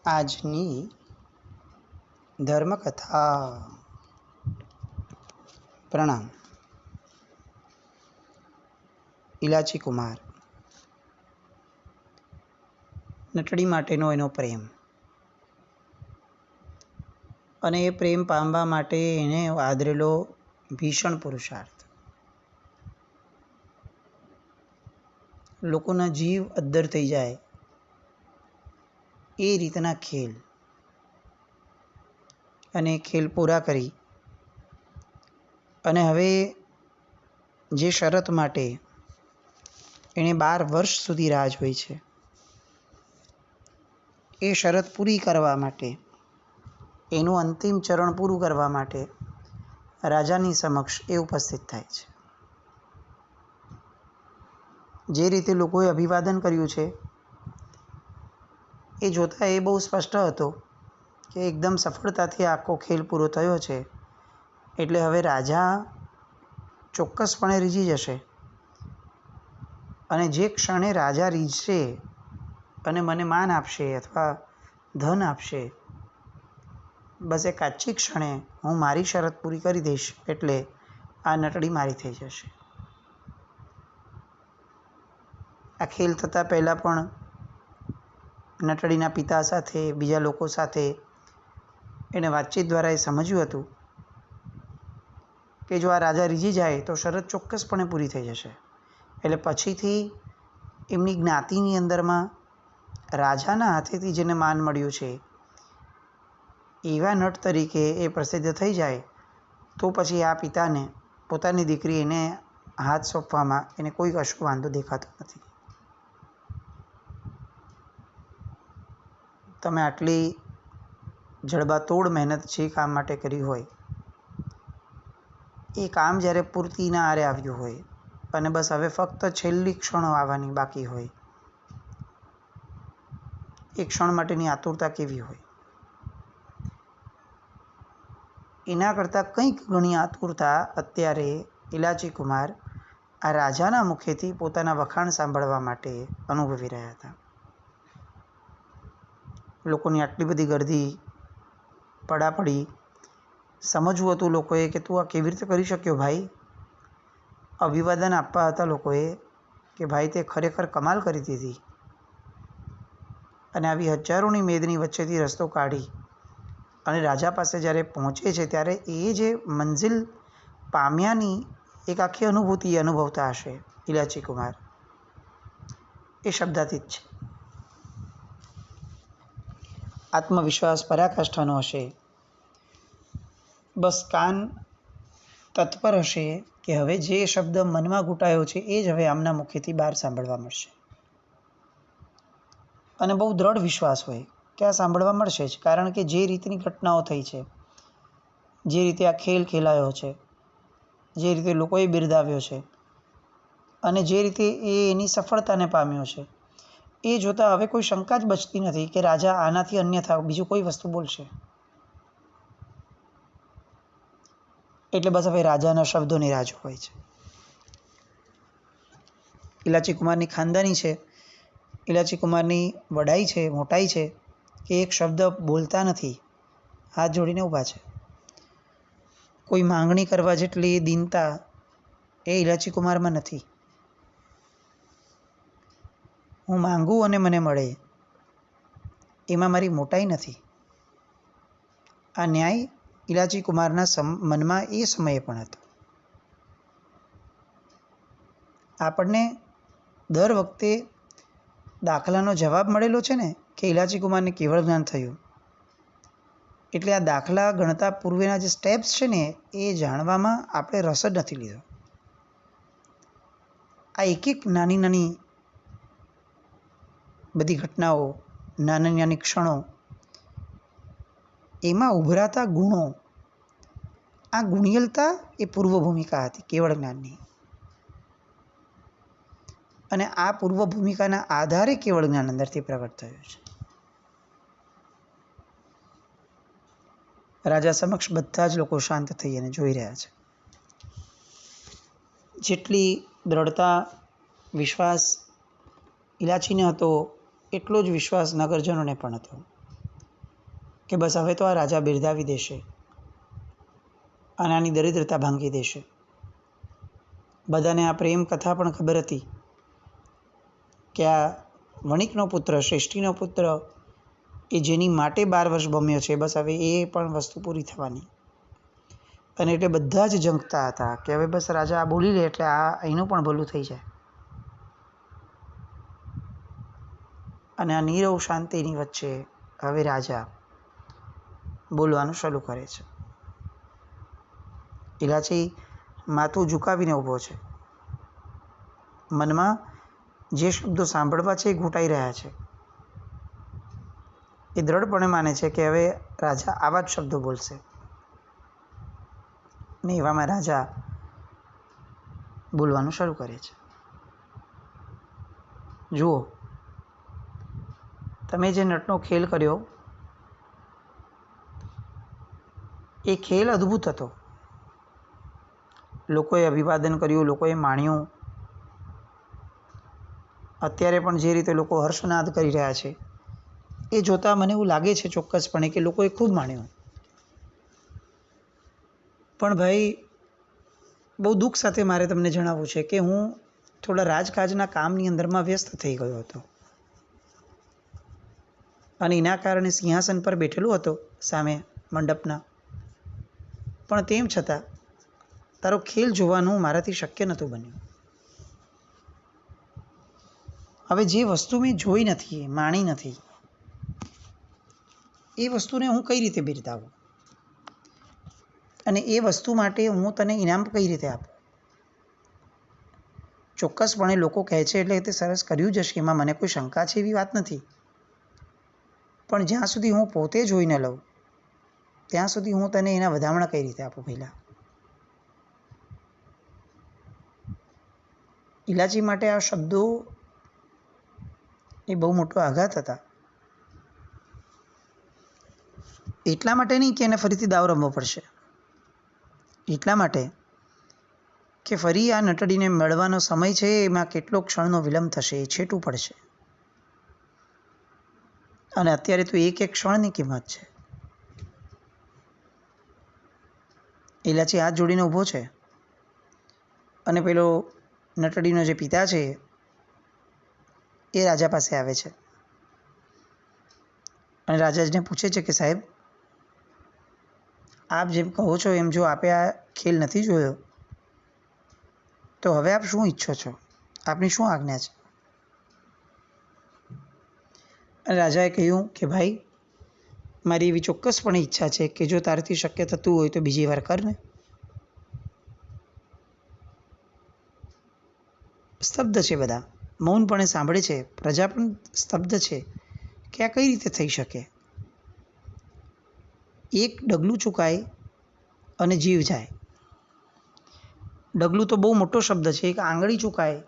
આજની ધર્મકથા. પ્રણામ. ઇલાચી કુમાર. નટડી માટેનો એનો પ્રેમ અને એ પ્રેમ પામવા માટે એને આદરેલો ભીષણ પુરુષાર્થ. લોકોના જીવ અદ્દર થઈ જાય એ રીતના ખેલ, અને ખેલ પૂરા કરી અને હવે જે શરત માટે એણે 12 વર્ષ સુધી રાહ જોઈ છે, એ શરત પૂરી કરવા માટે, એનું અંતિમ ચરણ પૂરું કરવા માટે રાજાની સમક્ષ એ ઉપસ્થિત થાય છે. જે રીતે લોકોએ અભિવાદન કર્યું છે એ જોતાં એ બહુ સ્પષ્ટ હતો કે એકદમ સફળતાથી આખો ખેલ પૂરો થયો છે, એટલે હવે રાજા ચોક્કસપણે રીઝી જશે. અને જે ક્ષણે રાજા રીઝશે અને મને માન આપશે અથવા ધન આપશે, બસ એ કાચી ક્ષણે હું મારી શરત પૂરી કરી દઈશ એટલે આ નટડી મારી થઈ જશે. આ ખેલ થતાં પહેલાં પણ નટડીના પિતા સાથે, બીજા લોકો સાથે એને વાતચીત દ્વારા એ સમજ્યું હતું કે જો આ રાજા રીઝી જાય તો શરત ચોક્કસપણે પૂરી થઈ જશે. એટલે પછીથી એમની જ્ઞાતિની અંદરમાં રાજાના હાથેથી જેને માન મળ્યું છે એવા નટ તરીકે એ પ્રસિદ્ધ થઈ જાય તો પછી આ પિતાને પોતાની દીકરી એને હાથ સોંપવામાં એને કોઈ કશો વાંધો દેખાતો નથી. તમે આટલી જડબાતોડ મહેનત જે કામ માટે કરી હોય, એ કામ જ્યારે પૂર્તિના આરે આવ્યું હોય અને બસ હવે ફક્ત છેલ્લી ક્ષણો આવવાની બાકી હોય, એ ક્ષણ માટેની આતુરતા કેવી હોય, એના કરતાં કંઈક ઘણી આતુરતા અત્યારે ઇલાચી કુમાર આ રાજાના મુખેથી પોતાના વખાણ સાંભળવા માટે અનુભવી રહ્યા હતા. લોકોની આટલી બધી ગર્દી, પડાપડી, સમજવું હતું લોકોએ કે તું આ કેવી રીતે કરી શક્યો ભાઈ. અભિવાદન આપવા હતા લોકોએ કે ભાઈ તે ખરેખર કમાલ કરી દીધી. અને આવી હજારોની મેદની વચ્ચેથી રસ્તો કાઢી અને રાજા પાસે જ્યારે પહોંચે છે ત્યારે એ જે મંઝિલ પામ્યાની એક આખી અનુભૂતિ અનુભવતા હશે ઇલાચી કુમાર, એ શબ્દાતીત છે. આત્મવિશ્વાસ પરાકાષ્ઠાનો હશે. બસ કાન તત્પર હશે કે હવે જે શબ્દ મનમાં ઘૂંટાયો છે એ જ હવે આમના મુખેથી બહાર સાંભળવા મળશે. અને બહુ દ્રઢ વિશ્વાસ હોય કે આ સાંભળવા મળશે જ, કારણ કે જે રીતની ઘટનાઓ થઈ છે, જે રીતે આ ખેલ ખેલાયો છે, જે રીતે લોકોએ બિરદાવ્યો છે અને જે રીતે એ એની સફળતાને પામ્યો છે, એ જોતાં હવે કોઈ શંકા જ બચતી નથી કે રાજા આનાથી અન્યથા બીજું કોઈ વસ્તુ બોલશે. એટલે બસ હવે રાજાના શબ્દોની રાહ હોય છે. ઇલાચી કુમારની ખાનદાની છે, ઇલાચી કુમારની વડાઈ છે, મોટાઈ છે કે એક શબ્દ બોલતા નથી, હાથ જોડીને ઊભા છે. કોઈ માંગણી કરવા જેટલી દીનતા એ ઇલાચી કુમારમાં નથી. હું માંગું અને મને મળે એમાં મારી મોટાઈ નથી. આ ન્યાય ઇલાચી કુમારના મનમાં એ સમયે પણ હતો. આપણને દર વખતે દાખલાનો જવાબ મળેલો છે ને કે ઇલાચી કુમારને કેવળ જ્ઞાન થયું, એટલે આ દાખલા ગણતા પૂર્વેના જે સ્ટેપ્સ છે ને એ જાણવામાં આપણે રસ જ નથી લીધો. આ એક એક નાની નાની બધી ઘટનાઓ, નાની નાની ક્ષણો, એમાં ઉભરાતા ગુણો, આ ગુણિયલતા એ પૂર્વ ભૂમિકા હતી કેવળ જ્ઞાનની. અને આ પૂર્વ ભૂમિકાના આધારે કેવળ જ્ઞાન અંદરથી પ્રગટ થયું છે. રાજા સમક્ષ બધા જ લોકો શાંત થઈ અને જોઈ રહ્યા છે. જેટલી દ્રઢતા, વિશ્વાસ ઇલાચીને હતો એટલો જ વિશ્વાસ નગરજનોને પણ હતો. કે બસ હવે તો આ રાજા બિરદાવી દેશે અને આની દરિદ્રતા ભાંગી દેશે. બધાને આ પ્રેમ કથા પણ ખબર હતી કે આ વણિકનો પુત્ર, શ્રેષ્ઠીનો પુત્ર એ જેની માટે 12 વર્ષ ભમ્યો છે, બસ હવે એ પણ વસ્તુ પૂરી થવાની. અને એટલે બધા જ ઝંખતા હતા કે હવે બસ રાજા આ બોલી લે એટલે અહીંનું પણ ભલું થઈ જાય. અને આ નીરવ શાંતિની વચ્ચે હવે રાજા બોલવાનું શરૂ કરે છે. ઇલાચી માથું ઝુકાવીને ઊભો છે. મનમાં જે શબ્દો સાંભળવા છે એ ઘૂંટાઈ રહ્યા છે. એ દ્રઢપણે માને છે કે હવે રાજા આવા જ શબ્દો બોલશે. ને એવામાં રાજા બોલવાનું શરૂ કરે છે. જુઓ, તમે જે નટનો ખેલ કર્યો એ ખેલ અદ્ભુત હતો. લોકોએ અભિવાદન કર્યું, લોકોએ માણ્યું. અત્યારે પણ જે રીતે લોકો હર્ષનાદ કરી રહ્યા છે એ જોતાં મને એવું લાગે છે ચોક્કસપણે કે લોકોએ ખૂબ માણ્યું. પણ ભાઈ, બહુ દુઃખ સાથે મારે તમને જણાવવું છે કે હું થોડા રાજકાજના કામની અંદરમાં વ્યસ્ત થઈ ગયો હતો અને એના કારણે સિંહાસન પર બેઠેલો હતો સામે મંડપના. પણ તેમ છતાં તારો ખેલ જોવાનું મારાથી શક્ય નહોતું બન્યું. હવે જે વસ્તુ મેં જોઈ નથી, માણી નથી, એ વસ્તુને હું કઈ રીતે બિરદાવું અને એ વસ્તુ માટે હું તને ઇનામ કઈ રીતે આપું? ચોક્કસપણે લોકો કહે છે એટલે તે સરસ કર્યું જ હશે, એમાં મને કોઈ શંકા છે એવી વાત નથી. પણ જ્યાં સુધી હું પોતે જોઈ ન લઉં ત્યાં સુધી હું તને એના વધામણા કઈ રીતે આપું? પહેલાં ઇલાચી માટે આ શબ્દો એ બહુ મોટો આઘાત હતા. એટલા માટે નહીં કે એને ફરીથી દાવ રમવો પડશે, એટલા માટે કે ફરી આ નટડીને મળવાનો સમય છે, એમાં કેટલો ક્ષણનો વિલંબ થશે, એ છેટું પડશે. અને અત્યારે તો એક એક ક્ષણની કિંમત છે. ઇલાચી હાથ જોડીને ઊભો છે અને પેલો નટડીનો જે પિતા છે એ રાજા પાસે આવે છે અને રાજાને પૂછે છે કે સાહેબ, આપ જેમ કહો છો એમ જો આપે આ ખેલ નથી જોયો તો હવે આપ શું ઈચ્છો છો? આપની શું આજ્ઞા છે? અને રાજાએ કહ્યું કે ભાઈ, મારી એવી ચોક્કસપણે ઈચ્છા છે કે જો તારાથી શક્ય થતું હોય તો બીજી વાર કર ને. સ્તબ્ધ છે બધા, મૌનપણે સાંભળે છે. પ્રજા પણ સ્તબ્ધ છે કે આ કઈ રીતે થઈ શકે? એક ડગલું ચૂકાય અને જીવ જાય. ડગલું તો બહુ મોટો શબ્દ છે. એક આંગળી ચૂકાય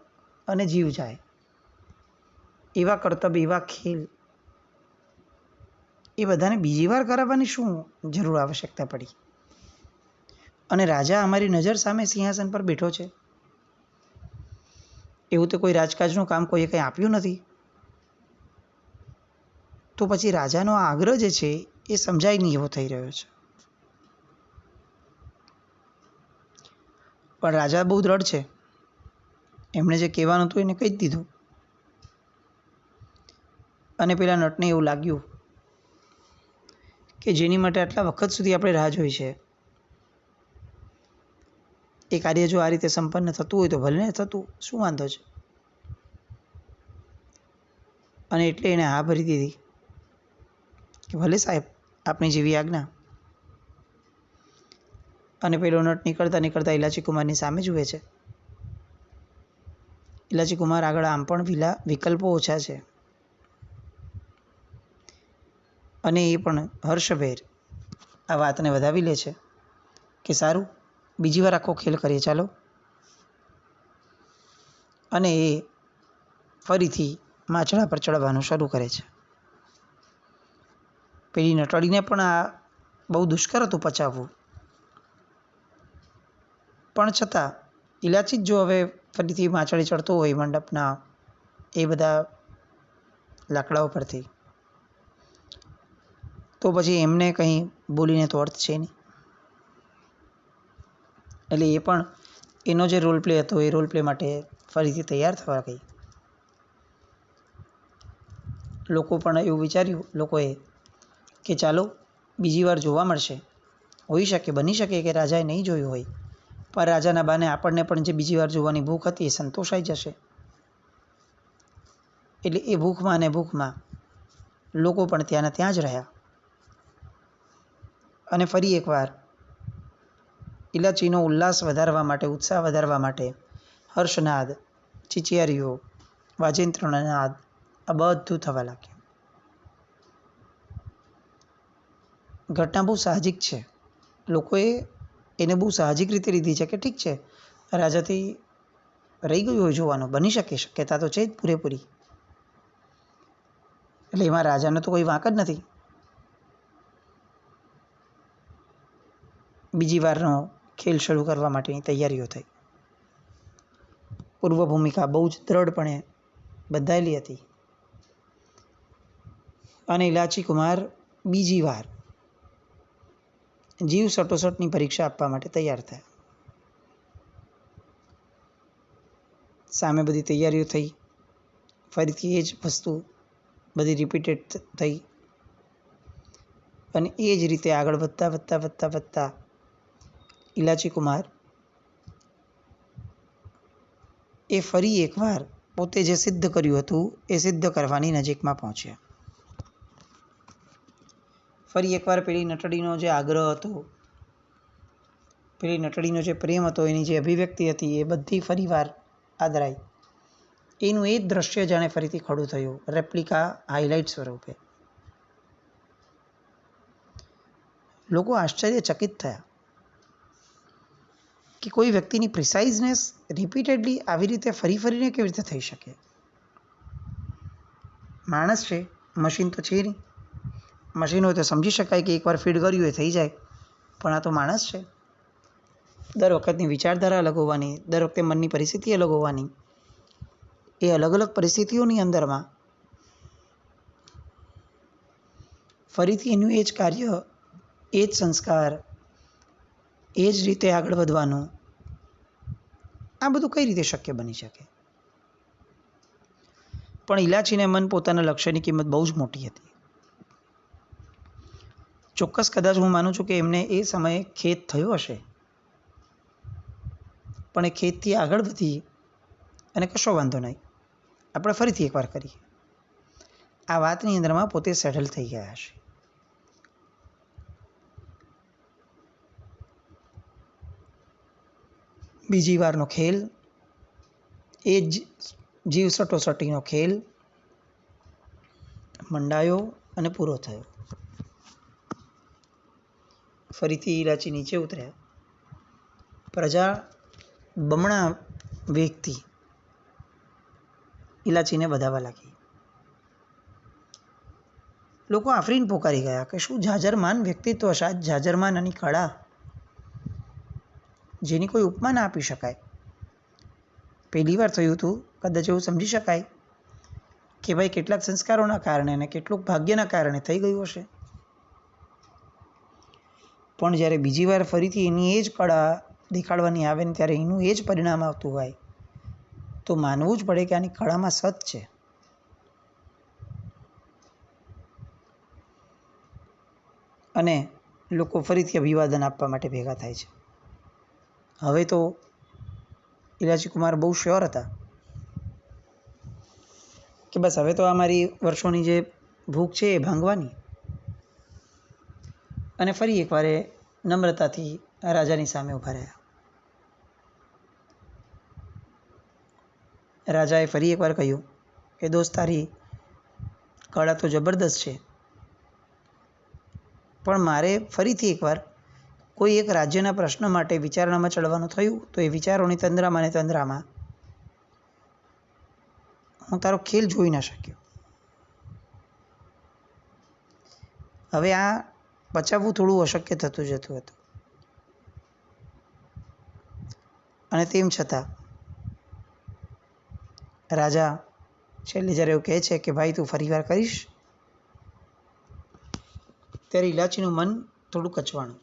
અને જીવ જાય. એવા કરતબ, એવા ખેલ, એ બધાને બીજી વાર કરાવવાની શું જરૂર, આવશ્યકતા પડી? અને રાજા અમારી નજર સામે સિંહાસન પર બેઠો છે. એવું તો કોઈ રાજકાજનું કામ કોઈએ કંઈ આપ્યું નથી. તો પછી રાજાનો આગ્રહ જે છે એ સમજાય નહીં એવો થઈ રહ્યો છે. પણ રાજા બહુ દ્રઢ છે. એમણે જે કહેવાનું હતું એને કહી જ દીધું. અને પેલા નટને એવું લાગ્યું કે જેની માટે આટલા વખત સુધી આપણે રાહ જોઈ છે, એ કાર્ય જો આ રીતે સંપન્ન થતું હોય તો ભલે ને થતું, શું વાંધો છે? અને એટલે એણે હા ભરી દીધી કે ભલે સાહેબ, આપની જેવી આજ્ઞા. અને પેલો નટ નીકળતા નીકળતા ઇલાચી કુમારની સામે જુએ છે. ઇલાચી કુમાર આગળ આમ પણ વિકલ્પો ઓછા છે અને એ પણ હર્ષભેર આ વાતને વધાવી લે છે કે સારું, બીજી વાર આખો ખેલ કરીએ ચાલો. અને એ ફરીથી માછડા પર ચડવાનું શરૂ કરે છે. પેલી નટડીને પણ આ બહુ દુષ્કર હતું પચાવવું. પણ છતાં ઇલાચી જ જો હવે ફરીથી માછડી ચડતો હોય મંડપના એ બધા લાકડાઓ પરથી, તો પછી એમને કંઈ બોલીને તો અર્થ છે નહીં. એટલે એ પણ એનો જે રોલ પ્લે હતો એ રોલ પ્લે માટે ફરીથી તૈયાર થવા ગઈ. લોકો પણ એવું વિચાર્યું લોકોએ કે ચાલો બીજી વાર જોવા મળશે. હોઈ શકે, બની શકે કે રાજાએ નહીં જોયું હોય, પણ રાજાના બાને આપણને પણ જે બીજી વાર જોવાની ભૂખ હતી એ સંતોષાઈ જશે. એટલે એ ભૂખમાં અને ભૂખમાં લોકો પણ ત્યાંના ત્યાં જ રહ્યા. અને ફરી એકવાર ઇલાચીનો ઉલ્લાસ વધારવા માટે, ઉત્સાહ વધારવા માટે હર્ષનાદ, ચીચિયારીઓ, વાજિંત્રનો નાદ આ બધું થવા લાગ્યું. ઘટના બહુ સાહજિક છે. લોકોએ એને બહુ સાહજિક રીતે લીધી છે કે ઠીક છે, રાજાથી રહી ગયું હોય જોવાનું, બની શકે, શક્યતા તો છે જ પૂરેપૂરી. એટલે એમાં રાજાનો તો કોઈ વાંક જ નથી. બીજી વારનો ખેલ શરૂ કરવા માટેની તૈયારીઓ થઈ. પૂર્વ ભૂમિકા બહુ જ દ્રઢપણે બંધાયેલી હતી અને ઇલાચી કુમાર બીજી વાર જીવ સટોસટની પરીક્ષા આપવા માટે તૈયાર થયા. સામે બધી તૈયારીઓ થઈ, ફરીથી એ જ વસ્તુ બધી રિપીટેડ થઈ અને એ જ રીતે આગળ વધતા ઇલાચી કુમાર એ ફરી એકવાર પોતે જે સિદ્ધ કર્યું હતું એ સિદ્ધ કરવાની નજીકમાં પહોંચ્યા. ફરી એકવાર પેલી નટડીનો જે આગ્રહ હતો, પેલી નટડીનો જે પ્રેમ હતો, એની જે અભિવ્યક્તિ હતી એ બધી ફરી વાર આદરાઈ. એનું એ જ દ્રશ્ય જાણે ફરીથી ખડું થયું, રેપ્લિકા હાઇલાઇટ સ્વરૂપે. લોકો આશ્ચર્યચકિત થયા કે કોઈ વ્યક્તિની પ્રિસાઇઝનેસ રિપીટેડલી આવી રીતે ફરીને કેવી રીતે થઈ શકે. માણસ છે, મશીન તો છે નહીં. મશીન હોય તો સમજી શકાય કે એકવાર ફીડ કર્યું એ થઈ જાય, પણ આ તો માણસ છે. દર વખતની વિચારધારા અલગ હોવાની, દર વખતે મનની પરિસ્થિતિ અલગ હોવાની. એ અલગ અલગ પરિસ્થિતિઓની અંદરમાં ફરીથી એનું એ જ કાર્ય, એ જ સંસ્કાર, એ જ રીતે આગળ વધવાનું, આ બધું કઈ રીતે શક્ય બની શકે? પણ ઇલાચીને મન પોતાના લક્ષ્યની કિંમત બહુ જ મોટી હતી. ચોક્કસ કદાચ હું માનું છું કે એમને એ સમયે ખેદ થયો હશે, પણ એ ખેદથી આગળ વધી અને કશો વાંધો નહીં, આપણે ફરીથી એકવાર કરીએ. આ વાતની અંદરમાં પોતે સેટલ થઈ ગયા હશે. બીજી વારનો ખેલ, એ જ જીવ સટોસટીનો ખેલ મંડાયો અને પૂરો થયો. ફરીથી ઇલાચી નીચે ઉતર્યા. પ્રજા બમણા વેગથી ઇલાચીને વધાવવા લાગી. લોકો આફરીન પોકારી ગયા કે શું જાજરમાન વ્યક્તિત્વ, જાજરમાન અને કળા, જેની કોઈ ઉપમા ના આપી શકાય. પહેલી વાર થયું હતું, કદાચ એવું સમજી શકાય કે ભાઈ કેટલાક સંસ્કારોના કારણે અને કેટલુંક ભાગ્યના કારણે થઈ ગયું હશે. પણ જ્યારે બીજી વાર ફરીથી એની એ જ કળા દેખાડવાની આવે ને ત્યારે એનું એ જ પરિણામ આવતું હોય તો માનવું જ પડે કે આની કળામાં સત છે. અને લોકો ફરીથી અભિવાદન આપવા માટે ભેગા થાય છે. હવે તો ઇલાચી કુમાર બહુ શ્યોર હતા કે બસ હવે તો આ મારી વર્ષોની જે ભૂખ છે એ ભાંગવાની. અને ફરી એકવાર એ નમ્રતાથી રાજાની સામે ઊભા રહ્યા. રાજાએ ફરી એકવાર કહ્યું કે દોસ્ત, તારી કળા તો જબરદસ્ત છે, પણ મારે ફરીથી એકવાર કોઈ એક રાજ્યના પ્રશ્ન માટે વિચારણામાં ચડવાનું થયું તો એ વિચારોની તંદ્રામાં હું તારો ખેલ જોઈ ના શક્યો. હવે આ પચાવવું થોડું અશક્ય થતું જતું હતું. અને તેમ છતાં રાજા છેલ્લે જ્યારે એવું કહે છે કે ભાઈ તું ફરી વાર કરીશ, ત્યારે ઇલાચીનું મન થોડું કચવાણું.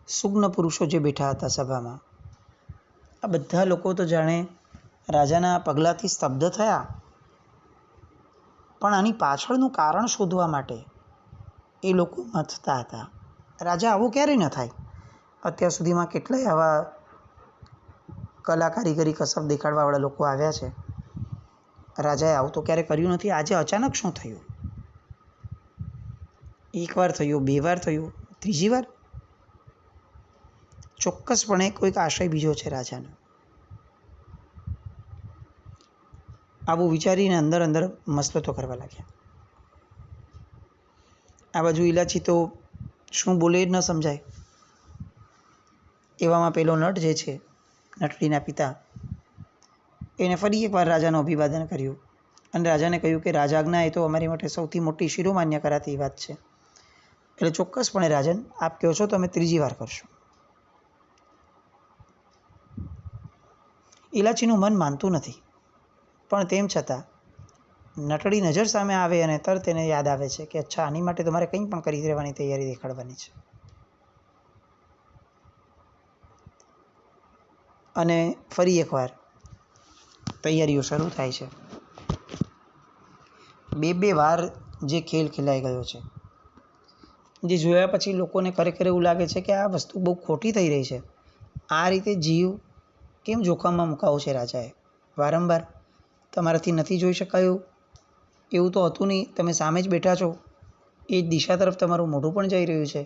સુગ્ન પુરુષો જે બેઠા હતા સભામાં, આ બધા લોકો તો જાણે રાજાના પગલાંથી સ્તબ્ધ થયા, પણ આની પાછળનું કારણ શોધવા માટે એ લોકો મથતા હતા. રાજા આવું ક્યારેય ન થાય. અત્યાર સુધીમાં કેટલાય આવા કલા કારીગરી કસબ દેખાડવાવાળા લોકો આવ્યા છે. રાજાએ આવું તો ક્યારેય કર્યું નથી. આજે અચાનક શું થયું? એકવાર થયું, બે વાર થયું, ત્રીજી વાર? ચોક્કસપણે કોઈક આશય બીજો છે રાજાનો. આવું વિચારીને અંદર અંદર મસલતો કરવા લાગ્યા. આ બાજુ ઇલાચી તો શું બોલે જ ન સમજાય. એવામાં પેલો નટ જે છે, નટડીના પિતા, એને ફરી એકવાર રાજાનું અભિવાદન કર્યું અને રાજાને કહ્યું કે રાજઆજ્ઞા એ તો અમારી માટે સૌથી મોટી શિરોમાન્ય કરાતી વાત છે. એટલે ચોક્કસપણે રાજન, આપ કહો છો તો અમે ત્રીજી વાર કરશું. ઇલાચીનું મન માનતું નથી, પણ તેમ છતાં નટડી નજર સામે આવે અને તરત એને યાદ આવે છે કે અચ્છા, આની માટે તમારે કંઈ પણ કરી રહેવાની તૈયારી દેખાડવાની છે. અને ફરી એકવાર તૈયારીઓ શરૂ થાય છે. બે વાર જે ખેલ ખેલાઈ ગયો છે, જે જોયા પછી લોકોને ખરેખર એવું લાગે છે કે આ વસ્તુ બહુ ખોટી થઈ રહી છે. આ રીતે જીવ કેમ જોખમમાં મુકાવો છે રાજાએ? વારંવાર તમારાથી નથી જોઈ શકાયું એવું તો હતું નહીં, તમે સામે જ બેઠા છો, એ દિશા તરફ તમારું મોઢું પણ જઈ રહ્યું છે,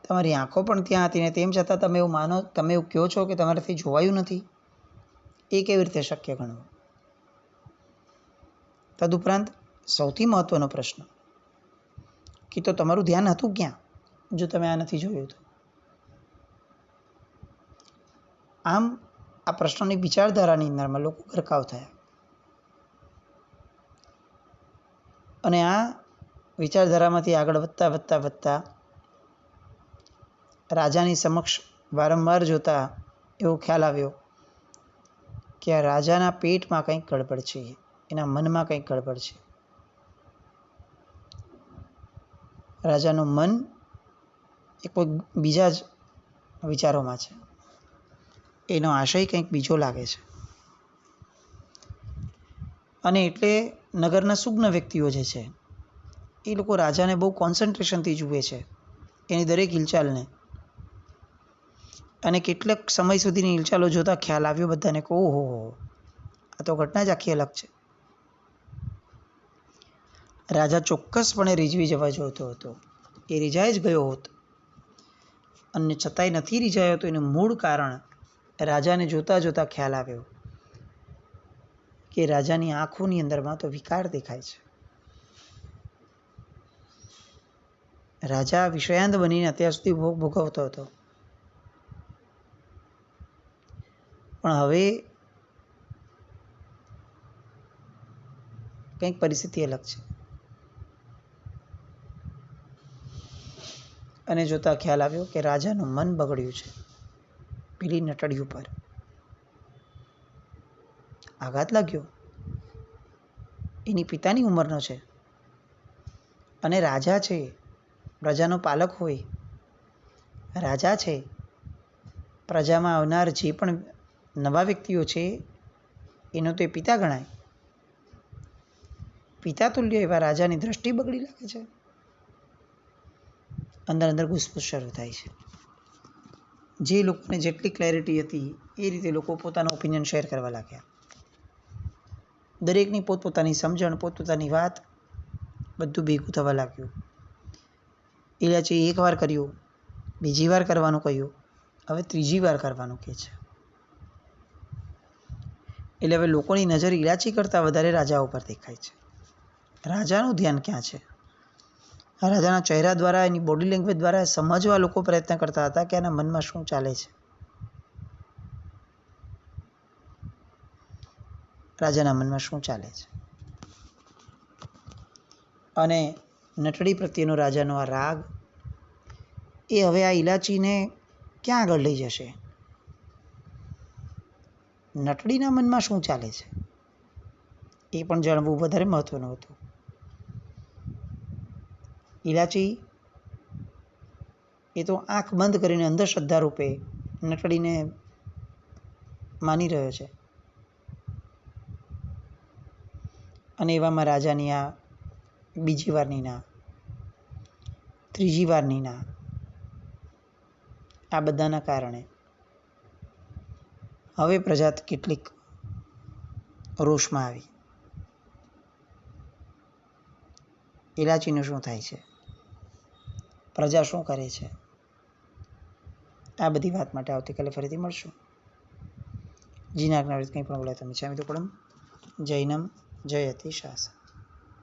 તમારી આંખો પણ ત્યાં હતી, ને તેમ છતાં તમે એવું માનો, તમે એવું કહો છો કે તમારાથી જોવાયું નથી. એ કેવી રીતે શક્ય ગણવું? તદુપરાંત સૌથી મહત્ત્વનો પ્રશ્ન કે તો તમારું ધ્યાન હતું ક્યાં જો તમે આ નથી જોયું તો? આમ આ પ્રશ્નોની વિચારધારાની અંદરમાં લોકો ગરકાવ થયા અને આ વિચારધારામાંથી આગળ વધતા વધતા વધતા રાજાની સમક્ષ વારંવાર જોતા એવો ખ્યાલ આવ્યો કે આ રાજાના પેટમાં કંઈક ગડબડ છે, એના મનમાં કંઈક ગડબડ છે. રાજાનું મન એ કોઈ બીજા જ વિચારોમાં છે, એનો આશય કંઈક બીજો લાગે છે. અને એટલે નગરના સુગ્ન વ્યક્તિઓ જે છે એ લોકો રાજાને બહુ કોન્સન્ટ્રેશનથી જુએ છે, એની દરેક હિલચાલને. અને કેટલાક સમય સુધીની હિલચાલો જોતાં ખ્યાલ આવ્યો બધાને કે ઓહો, આ તો ઘટના જ આખી અલગ છે. રાજા ચોક્કસપણે રીઝવી જવા જોતો હતો. એ રીઝાઈ જ ગયો હોત, અને છતાંય નથી રીઝાયો તો એનું મૂળ કારણ રાજાને જોતાં જોતાં ખ્યાલ આવ્યો કે રાજાની આંખોની અંદરમાં તો વિકાર દેખાય છે. રાજા વિષયાંત બનીને અત્યાર સુધી ભોગ ભોગવતો હતો, પણ હવે કંઈક પરિસ્થિતિ અલગ છે. અને જોતાં ખ્યાલ આવ્યો કે રાજાનું મન બગડ્યું છે. પેલી નટડી ઉપર આઘાત લાગ્યો. એની પિતાની ઉંમરનો છે અને રાજા છે, પ્રજાનો પાલક હોય, રાજા છે, પ્રજામાં આવનાર જે પણ નવા વ્યક્તિઓ છે એનો તો એ પિતા ગણાય. પિતા તુલ્ય એવા રાજાની દ્રષ્ટિ બગડી લાગે છે. અંદર અંદર ઘૂસપૂસ શરૂ થાય છે. જે લોકોને જેટલી ક્લેરિટી હતી એ રીતે લોકો પોતાનો ઓપિનિયન શેર કરવા લાગ્યા. દરેકની પોતપોતાની સમજણ, પોતપોતાની વાત, બધું ભેગું થવા લાગ્યું. ઇલાચી એક વાર કર્યું, બીજી વાર કરવાનું કહ્યું, હવે ત્રીજી વાર કરવાનું કહે છે. એટલે હવે લોકોની નજર ઇલાચી કરતાં વધારે રાજા ઉપર દેખાય છે. રાજાનું ધ્યાન ક્યાં છે? રાજાના ચહેરા દ્વારા, એની બોડી લેંગ્વેજ દ્વારા સમજવા લોકો પ્રયત્ન કરતા હતા કે આના મનમાં શું ચાલે છે. રાજાના મનમાં શું ચાલે છે? અને નટડી પ્રત્યેનો રાજાનો આ રાગ એ હવે આ ઇલાચીને ક્યાં આગળ લઈ જશે? નટડીના મનમાં શું ચાલે છે એ પણ જાણવું વધારે મહત્વનું હતું. ઇલાચી એ તો આંખ બંધ કરીને અંધશ્રદ્ધા રૂપે નટડીને માની રહ્યો છે. અને એવામાં રાજાની આ બીજી વારની ના, ત્રીજી વારની ના, આ બધાના કારણે હવે પ્રજા કેટલીક રોષમાં આવી. ઇલાચીનું શું થાય છે, પ્રજા શું કરે છે, આ બધી વાત માટે આવતીકાલે ફરીથી મળશું. જીનાજ્ઞા કંઈ પણ બોલાય તમે ચામી તો પડમ. જૈનમ જયતિ શાસન.